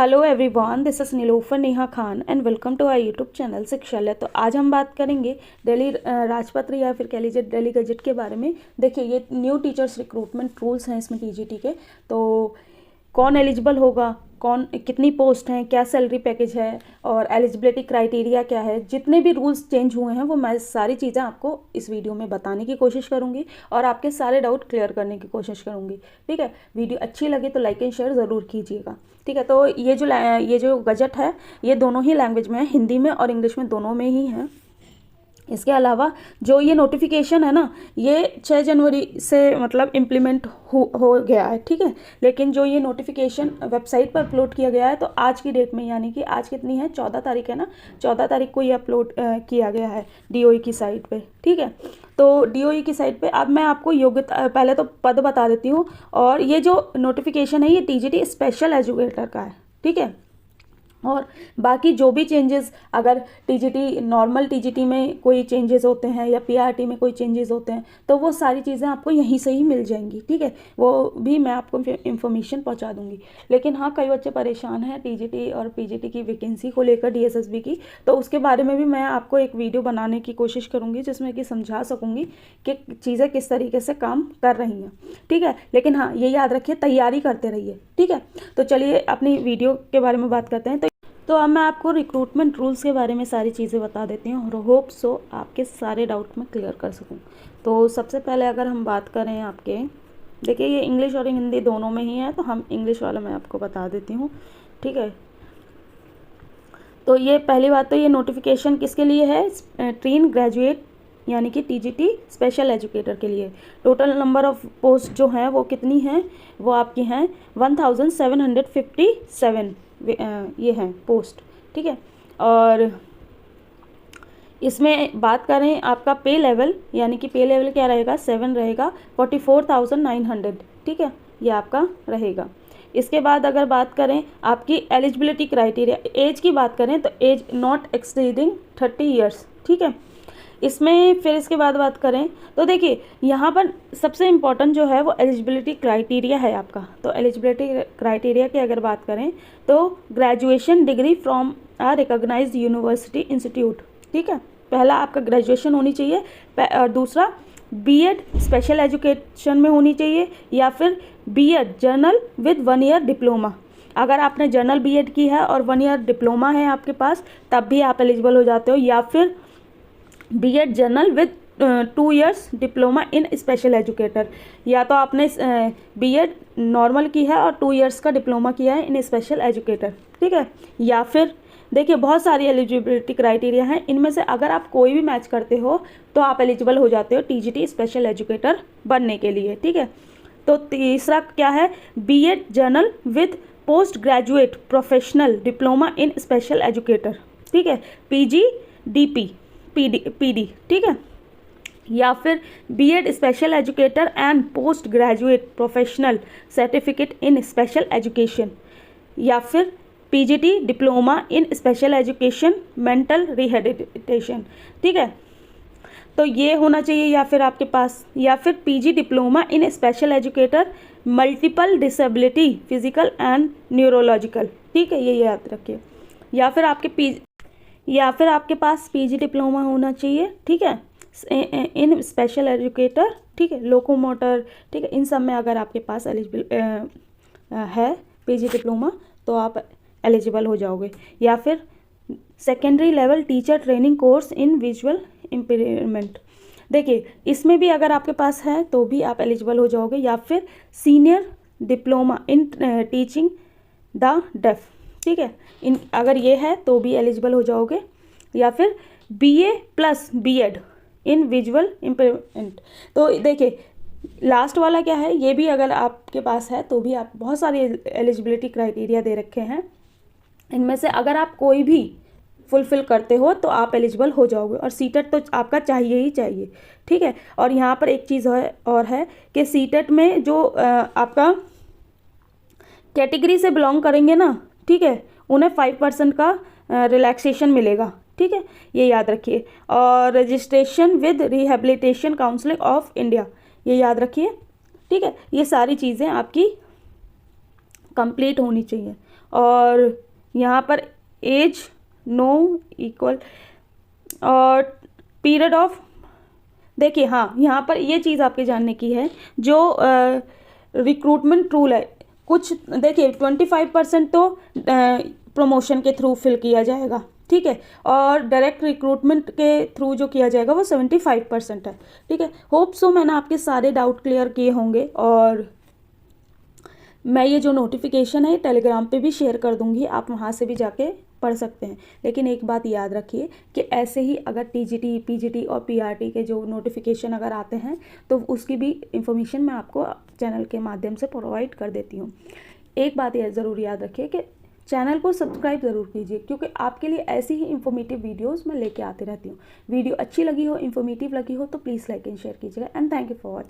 Hello everyone, this is Nilofar Neha Khan and welcome to our YouTube channel Shikshalaya. तो आज हम बात करेंगे दिल्ली राजपत्र या फिर कह लीजिए दिल्ली गजट के बारे में। देखिए, ये न्यू टीचर्स रिक्रूटमेंट रूल्स हैं इसमें टीजीटी के। तो कौन एलिजिबल होगा, कौन, कितनी पोस्ट हैं, क्या सैलरी पैकेज है और एलिजिबिलिटी क्राइटेरिया क्या है, जितने भी रूल्स चेंज हुए हैं वो मैं सारी चीज़ें आपको इस वीडियो में बताने की कोशिश करूंगी और आपके सारे डाउट क्लियर करने की कोशिश करूंगी। ठीक है, वीडियो अच्छी लगे तो लाइक एंड शेयर ज़रूर कीजिएगा। ठीक है, तो ये जो गजट है ये दोनों ही लैंग्वेज में है, हिंदी में और इंग्लिश में, दोनों में ही है। इसके अलावा जो ये नोटिफिकेशन है ना, ये 6 जनवरी से मतलब इम्प्लीमेंट हो गया है। ठीक है, लेकिन जो ये नोटिफिकेशन वेबसाइट पर अपलोड किया गया है तो आज की डेट में, यानी कि आज कितनी है, 14 तारीख है ना, 14 तारीख को ये अपलोड किया गया है डीओई की साइट पे। ठीक है, तो डीओई की साइट पे अब मैं आपको योग्यता, पहले तो पद बता देती हूँ। और ये जो नोटिफिकेशन है ये टीजीटी स्पेशल एजुकेटर का है। ठीक है, और बाकी जो भी चेंजेस, अगर टीजीटी नॉर्मल टीजीटी में कोई चेंजेस होते हैं या पीआरटी में कोई चेंजेस होते हैं तो वो सारी चीज़ें आपको यहीं से ही मिल जाएंगी। ठीक है, वो भी मैं आपको इन्फॉर्मेशन पहुंचा दूंगी। लेकिन हाँ, कई बच्चे परेशान हैं टीजीटी और पीजीटी की वैकेंसी को लेकर, डीएसएसबी की, तो उसके बारे में भी मैं आपको एक वीडियो बनाने की कोशिश करूँगी जिसमें कि समझा सकूँगी कि चीज़ें किस तरीके से काम कर रही हैं। ठीक है, लेकिन हाँ, ये याद रखिए, तैयारी करते रहिए। ठीक है, तो चलिए अपनी वीडियो के बारे में बात करते हैं। तो अब मैं आपको रिक्रूटमेंट रूल्स के बारे में सारी चीज़ें बता देती हूँ और होप सो आपके सारे डाउट मैं क्लियर कर सकूँ। तो सबसे पहले अगर हम बात करें आपके, देखिए ये इंग्लिश और हिंदी दोनों में ही है, तो हम इंग्लिश वाला मैं आपको बता देती हूँ। ठीक है, तो ये पहली बात तो ये नोटिफिकेशन किसके लिए है, ट्रेन ग्रेजुएट यानी कि टीजीटी स्पेशल एजुकेटर के लिए। टोटल नंबर ऑफ पोस्ट जो हैं वो कितनी हैं, वो आपकी हैं 1757 ये हैं पोस्ट। ठीक है, और इसमें बात करें आपका पे लेवल, यानी कि पे लेवल क्या रहेगा, 7 रहेगा, 44,900। ठीक है, ये आपका रहेगा। इसके बाद अगर बात करें आपकी एलिजिबिलिटी क्राइटेरिया, एज की बात करें तो एज नॉट एक्सीडिंग 30 ईयर्स। ठीक है, इसमें फिर इसके बाद बात करें तो देखिए यहाँ पर सबसे इम्पॉर्टेंट जो है वो एलिजिबिलिटी क्राइटेरिया है आपका। तो एलिजिबिलिटी क्राइटेरिया की अगर बात करें तो graduation degree from a recognised university institute. ठीक है, पहला आपका ग्रेजुएशन होनी चाहिए और दूसरा बीएड स्पेशल एजुकेशन में होनी चाहिए या फिर BEd general with 1 year diploma. अगर आपने जर्नल बीएड की है और 1 ईयर डिप्लोमा है आपके पास तब भी आप एलिजिबल हो जाते हो, या फिर BEd general with 2 years diploma in special educator, या तो आपने बीएड नॉर्मल की है और 2 ईयर्स का डिप्लोमा किया है इन स्पेशल एजुकेटर। ठीक है, या फिर देखिए बहुत सारी एलिजिबिलिटी क्राइटेरिया हैं, इनमें से अगर आप कोई भी मैच करते हो तो आप एलिजिबल हो जाते हो टीजीटी स्पेशल एजुकेटर बनने के लिए। ठीक है, तो तीसरा क्या है, BEd general with post graduate professional diploma in special educator. ठीक है, पीजीडीपी पीडी। ठीक है, या फिर BEd special educator and post graduate professional certificate in special education, या फिर PGT diploma in special education mental rehabilitation. ठीक है, तो ये होना चाहिए, या फिर आपके पास, या फिर PG diploma in special educator multiple disability physical and neurological. ठीक है, ये याद रखिए, या फिर आपके पास पीजी डिप्लोमा होना चाहिए। ठीक है, इन स्पेशल एजुकेटर। ठीक है, लोकोमोटर। ठीक है, इन सब में अगर आपके पास एलिजिबल है पीजी डिप्लोमा तो आप एलिजिबल हो जाओगे, या फिर secondary level teacher training course in visual impairment. देखिए इसमें भी अगर आपके पास है तो भी आप एलिजिबल हो जाओगे, या फिर senior diploma in teaching the deaf. ठीक है, इन अगर ये है तो भी एलिजिबल हो जाओगे, या फिर BA plus BEd in visual impairment. तो देखिए लास्ट वाला क्या है, ये भी अगर आपके पास है तो भी आप, बहुत सारे एलिजिबिलिटी क्राइटेरिया दे रखे हैं, इनमें से अगर आप कोई भी फुलफिल करते हो तो आप एलिजिबल हो जाओगे, और सीटेट तो आपका चाहिए ही चाहिए। ठीक है, और यहाँ पर एक चीज़ और है कि सीटेट में जो आपका कैटेगरी से बिलोंग करेंगे ना, ठीक है, उन्हें 5% का रिलैक्सेशन मिलेगा। ठीक है, ये याद रखिए, और registration with rehabilitation council of India, ये याद रखिए। ठीक है, ये सारी चीज़ें आपकी कंप्लीट होनी चाहिए। और यहाँ पर एज नो इक्वल और पीरियड ऑफ, देखिए हाँ यहाँ पर ये चीज़ आपके जानने की है, जो रिक्रूटमेंट रूल है, कुछ देखिए 25% तो प्रमोशन के थ्रू फिल किया जाएगा, ठीक है, और डायरेक्ट रिक्रूटमेंट के थ्रू जो किया जाएगा वो 75% है, ठीक है। होप सो मैंने आपके सारे डाउट क्लियर किए होंगे, और मैं ये जो नोटिफिकेशन है टेलीग्राम पे भी शेयर कर दूंगी, आप वहाँ से भी जाके पढ़ सकते हैं। लेकिन एक बात याद रखिए कि ऐसे ही अगर टीजीटी, पीजीटी और पीआरटी के जो नोटिफिकेशन अगर आते हैं तो उसकी भी इंफॉर्मेशन मैं आपको चैनल के माध्यम से प्रोवाइड कर देती हूँ। एक बात यह ज़रूर याद रखिए कि चैनल को सब्सक्राइब ज़रूर कीजिए, क्योंकि आपके लिए ऐसी ही इंफॉर्मेटिव वीडियोस मैं लेके आती रहती हूँ। वीडियो अच्छी लगी हो, इंफॉर्मेटिव लगी हो तो प्लीज़ लाइक एंड शेयर कीजिएगा, and thank you for watching.